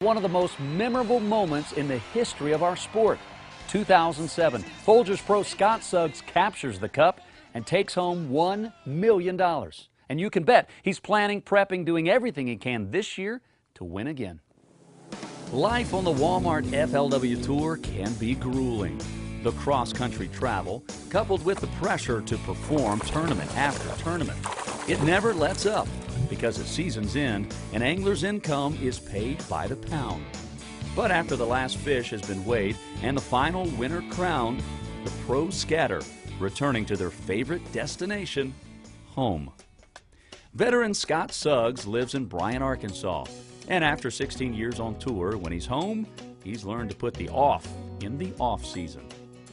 One of the most memorable moments in the history of our sport. 2007, Folgers Pro Scott Suggs captures the cup and takes home $1 million. And you can bet he's planning, prepping, doing everything he can this year to win again. Life on the Walmart FLW Tour can be grueling. The cross-country travel, coupled with the pressure to perform tournament after tournament, it never lets up because at season's end, an angler's income is paid by the pound. But after the last fish has been weighed and the final winner crowned, the pros scatter, returning to their favorite destination, home. Veteran Scott Suggs lives in Bryan, Arkansas, and after 16 years on tour, when he's home, he's learned to put the off in the off-season.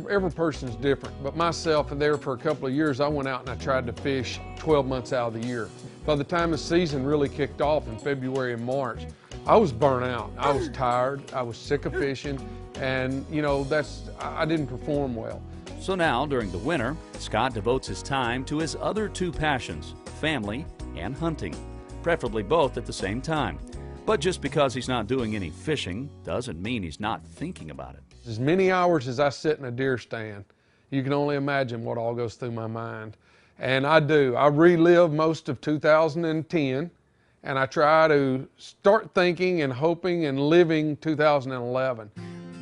Every person's different, but myself, there for a couple of years, I went out and I tried to fish 12 months out of the year. By the time the season really kicked off in February and March, I was burnt out. I was tired, I was sick of fishing, and I didn't perform well. So now, during the winter, Scott devotes his time to his other two passions, family and hunting, preferably both at the same time. But just because he's not doing any fishing doesn't mean he's not thinking about it. As many hours as I sit in a deer stand, you can only imagine what all goes through my mind. And I do. I relive most of 2010, and I try to start thinking and hoping and living 2011.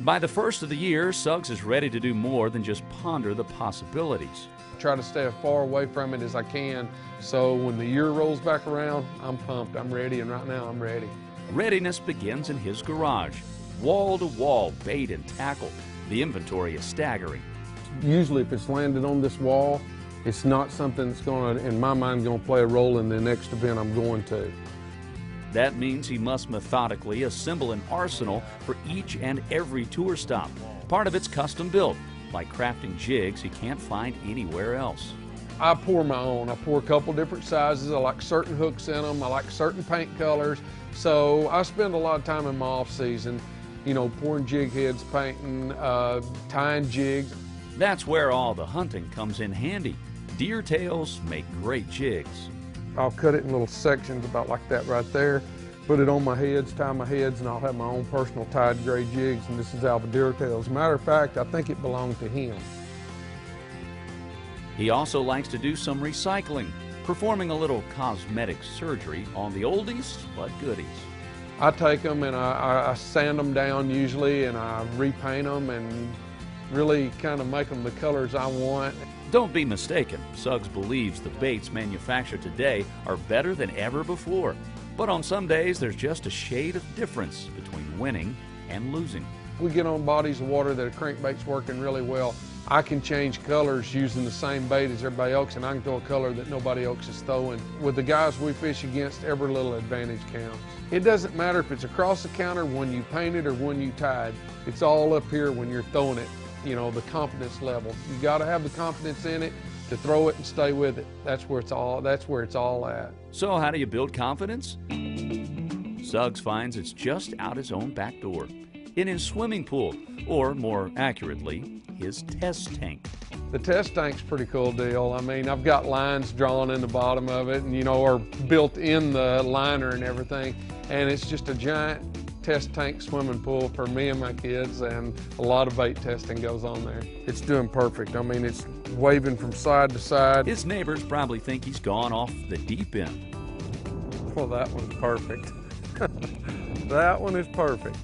By the first of the year, Suggs is ready to do more than just ponder the possibilities. I try to stay as far away from it as I can, so when the year rolls back around, I'm pumped, I'm ready, and right now I'm ready. Readiness begins in his garage. Wall-to-wall bait and tackle. The inventory is staggering. Usually if it's landed on this wall, it's not something that's going to, in my mind, going to play a role in the next event I'm going to. That means he must methodically assemble an arsenal for each and every tour stop. Part of it's custom built, like crafting jigs he can't find anywhere else. I pour my own. I pour a couple different sizes. I like certain hooks in them. I like certain paint colors. So I spend a lot of time in my off season, pouring jig heads, painting, tying jigs. That's where all the hunting comes in handy. Deer tails make great jigs. I'll cut it in little sections about like that right there, put it on my heads, tie my heads, and I'll have my own personal tied gray jigs, and this is Alva deer tail. As a matter of fact, I think it belonged to him. He also likes to do some recycling, performing a little cosmetic surgery on the oldies but goodies. I take them and I sand them down usually, and I repaint them and really kind of make them the colors I want. Don't be mistaken, Suggs believes the baits manufactured today are better than ever before. But on some days, there's just a shade of difference between winning and losing. We get on bodies of water that a crankbait's working really well. I can change colors using the same bait as everybody else, and I can throw a color that nobody else is throwing. With the guys we fish against, every little advantage counts. It doesn't matter if it's across the counter, when you painted, or when you tied. It's all up here when you're throwing it, the confidence level. You got to have the confidence in it to throw it and stay with it. That's where it's all at. So how do you build confidence? Suggs finds it's just out his own back door, in his swimming pool, or more accurately, his test tank. The test tank's a pretty cool deal. I mean, I've got lines drawn in the bottom of it and, or built in the liner and everything. And it's just a giant test tank swimming pool for me and my kids, and a lot of bait testing goes on there. It's doing perfect. I mean, it's waving from side to side. His neighbors probably think he's gone off the deep end. Well, that one's perfect. That one is perfect.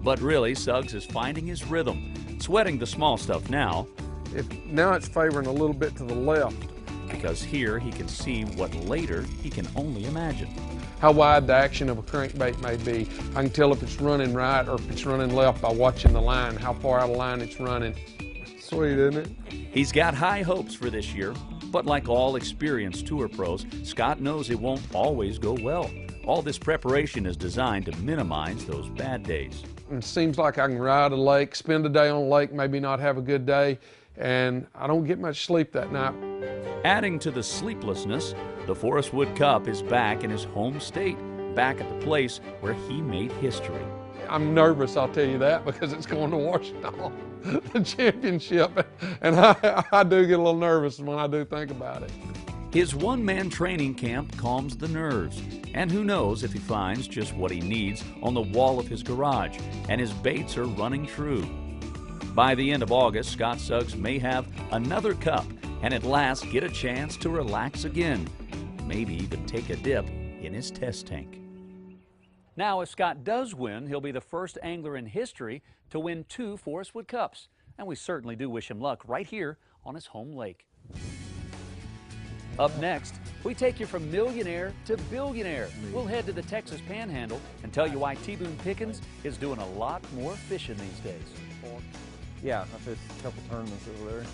But really, Suggs is finding his rhythm, sweating the small stuff now. Now it's favoring a little bit to the left. Because here he can see what later he can only imagine. How wide the action of a crankbait may be. I can tell if it's running right or if it's running left by watching the line, how far out of line it's running. Sweet, isn't it? He's got high hopes for this year, but like all experienced tour pros, Scott knows it won't always go well. All this preparation is designed to minimize those bad days. It seems like I can ride a lake, spend a day on a lake, maybe not have a good day, and I don't get much sleep that night. Adding to the sleeplessness, the Forest Wood Cup is back in his home state, back at the place where he made history. I'm nervous, I'll tell you that, because it's going to Washington, the championship, and I do get a little nervous when I do think about it. His one-man training camp calms the nerves, and who knows if he finds just what he needs on the wall of his garage, and his baits are running true. By the end of August, Scott Suggs may have another cup and at last get a chance to relax again, maybe even take a dip in his test tank. Now, if Scott does win, he'll be the first angler in history to win 2 Forest Wood Cups, and we certainly do wish him luck right here on his home lake. Up next, we take you from millionaire to billionaire. We'll head to the Texas Panhandle and tell you why T. Boone Pickens is doing a lot more fishing these days. Yeah, I fished a couple tournaments over there.